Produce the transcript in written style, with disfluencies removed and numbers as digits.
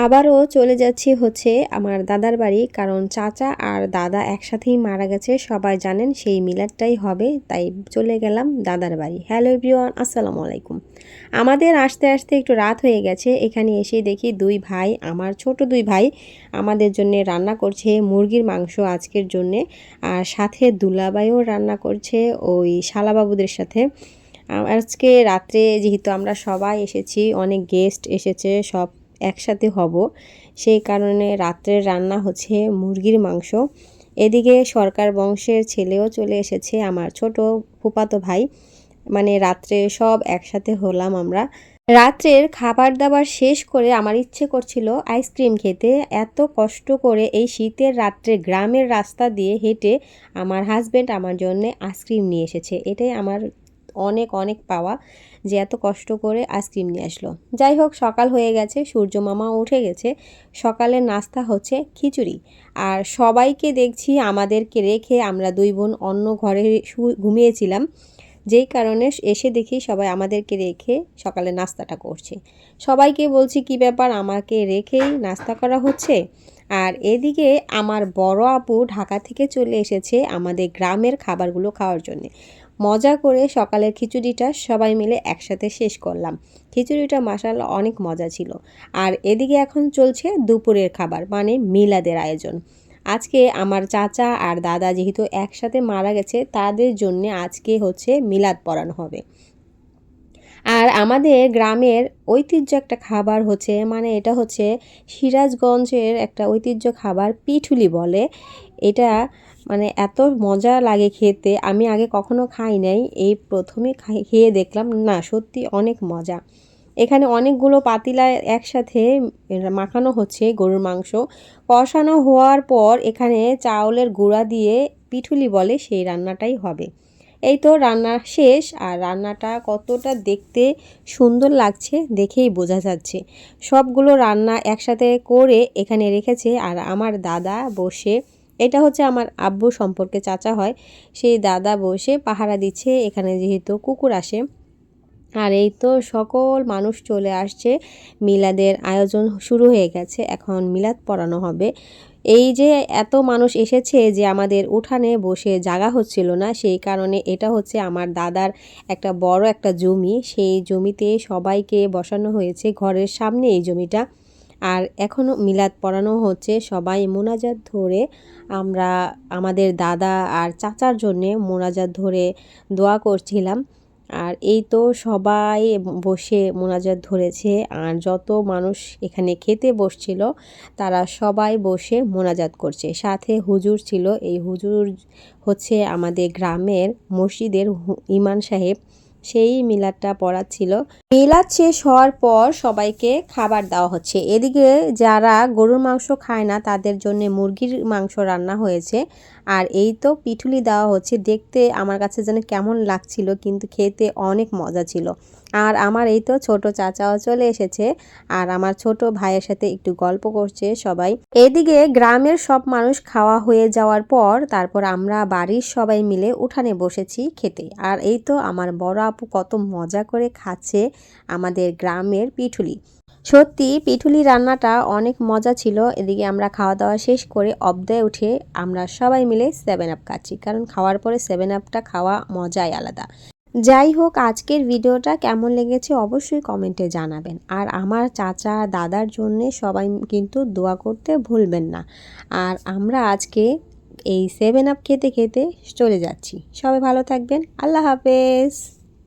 আবারও চলে যাচ্ছি হচ্ছে আমার দাদার বাড়ি, কারণ চাচা আর দাদা একসাথেই মারা গেছে। সবাই জানেন সেই মিলাদটাই হবে, তাই চলে গেলাম দাদার বাড়ি। হ্যালো এভরিওয়ান, আসসালামু আলাইকুম। আমাদের আসতে আসতে একটু রাত হয়ে গেছে। এখানে এসে দেখি দুই ভাই, আমার ছোট দুই ভাই আমাদের জন্য রান্না করছে মুরগির মাংস আজকের জন্যে, আর সাথে দুলাভাইও রান্না করছে ওই শালাবাবুদের সাথে। আজকে রাত্রে যেহেতু আমরা সবাই এসেছি, অনেক গেস্ট এসেছে, সব একসাথে হব, সেই কারণে রাত্রের রান্না হচ্ছে মুরগির মাংস। এদিকে সরকার বংশের ছেলেও চলে এসেছে, আমার ছোট ফুফাতো ভাই। মানে রাত্রে সব একসাথে হলাম আমরা। রাত্রের খাবার দাবার শেষ করে আমার ইচ্ছে করছিল আইসক্রিম খেতে। এত কষ্ট করে এই শীতের রাত্রে গ্রামের রাস্তা দিয়ে হেঁটে আমার হাজব্যান্ড আমার জন্য আইসক্রিম নিয়ে এসেছে। এটাই আমার অনেক অনেক পাওয়া, যে এত কষ্ট করে আইসক্রিম নিয়ে আসলো। যাই হোক, সকাল হয়ে গেছে, সূর্য মামা উঠে গেছে। সকালের নাস্তা হচ্ছে খিচুড়ি। আর সবাইকে দেখছি আমাদেরকে রেখে আমরা দুই বোন অন্য ঘরে ঘুমিয়েছিলাম, যেই কারণে এসে দেখি সবাই আমাদেরকে রেখে সকালে নাস্তাটা করছে। সবাইকে বলছি কি ব্যাপার, আমাকে রেখেই নাস্তা করা হচ্ছে। আর এদিকে আমার বড় আপু ঢাকা থেকে চলে এসেছে আমাদের গ্রামের খাবারগুলো খাওয়ার জন্য। মজা করে সকালের খিচুড়িটা সবাই মিলে একসাথে শেষ করলাম। খিচুড়িটা মাশাআল্লাহ অনেক মজা ছিল। আর এদিকে এখন চলছে দুপুরের খাবার, মানে মিলাদের আয়োজন। আজকে আমার চাচা আর দাদা যেহেতু একসাথে মারা গেছে, তাদের জন্য আজকে হচ্ছে মিলাদ পড়ানো হবে। আর আমাদের গ্রামের ঐতিহ্য একটা খাবার হচ্ছে, মানে এটা হচ্ছে সিরাজগঞ্জের একটা ঐতিহ্য খাবার, পিঠুলি বলে। এটা মানে এত মজা লাগে খেতে, আমি আগে কখনো খাই নাই, এই প্রথমে খেয়ে দেখলাম, না সত্যি অনেক মজা। এখানে অনেকগুলো পাতিলা একসাথে মাখানো হচ্ছে গরুর মাংস। কষানো হওয়ার পর এখানে চাউলের গুঁড়া দিয়ে পিঠুলি বলে সেই রান্নাটাই হবে। এই তো রান্না শেষ, আর রান্নাটা কতটা দেখতে সুন্দর লাগছে দেখেই বোঝা যাচ্ছে। সবগুলো রান্না একসাথে করে এখানে রেখেছে, আর আমার দাদা বসে, এটা হচ্ছে আমার আব্বু সম্পর্কে চাচা হয়, সেই দাদা বসে পাহারা দিচ্ছে এখানে যেহেতু কুকুর আসে। আর এই তো সকল মানুষ চলে আসছে, মিলাদের আয়োজন শুরু হয়ে গেছে, এখন মিলাদ পড়ানো হবে। এই যে এত মানুষ এসেছে যে আমাদের উঠানে বসে জায়গা হচ্ছিল না, সেই কারণে এটা হচ্ছে আমার দাদার একটা বড় একটা জমি, সেই জমিতে সবাইকে বসানো হয়েছে ঘরের সামনে এই জমিটা। আর এখনও মিলাদ পড়ানো হচ্ছে, সবাই মোনাজাত ধরে, আমরা আমাদের দাদা আর চাচার জন্যে মোনাজাত ধরে দোয়া করছিলাম। আর এই তো সবাই বসে মোনাজাত ধরেছে, আর যত মানুষ এখানে খেতে বসছিল তারা সবাই বসে মোনাজাত করছে। সাথে হুজুর ছিল, এই হুজুর হচ্ছে আমাদের গ্রামের মসজিদের ইমাম সাহেব, সেই মিলাদটা পড়াচ্ছিল। মিলাদ শেষ হওয়ার পর সবাইকে খাবার দেওয়া হচ্ছে। এদিকে যারা গরুর মাংস খায় না তাদের জন্য মুরগির মাংস রান্না হয়েছে। আর এই তো পিঠুলি দেওয়া হচ্ছে, দেখতে আমার কাছে যেন কেমন লাগছিল, কিন্তু খেতে অনেক মজা ছিল। আর আমার এই তো ছোট চাচাও চলে এসেছে, আর আমার ছোট ভাইয়ের সাথে একটু গল্প করছে সবাই। এদিকে গ্রামের সব মানুষ খাওয়া হয়ে যাওয়ার পর তারপর আমরা বাড়ির সবাই মিলে উঠানে বসেছি খেতে। আর এই তো আমার বড় আপু কত মজা করে খাচ্ছে আমাদের গ্রামের পিঠুলি। সত্যি পিঠুলি রান্নাটা অনেক মজা ছিল। এদিকে আমরা খাওয়া দাওয়া শেষ করে অবদায় উঠে আমরা সবাই মিলে 7 আপ খাচ্ছি, কারণ খাওয়ার পরে 7 আপটা খাওয়া মজাই আলাদা। যাই হোক, আজকের ভিডিওটা কেমন লেগেছে অবশ্যই কমেন্টে জানাবেন। আর আমার চাচা দাদার জন্যে সবাই কিন্তু দোয়া করতে ভুলবেন না। আর আমরা আজকে এই 7 আপ খেতে খেতে চলে যাচ্ছি। সবাই ভালো থাকবেন, আল্লাহ হাফেজ।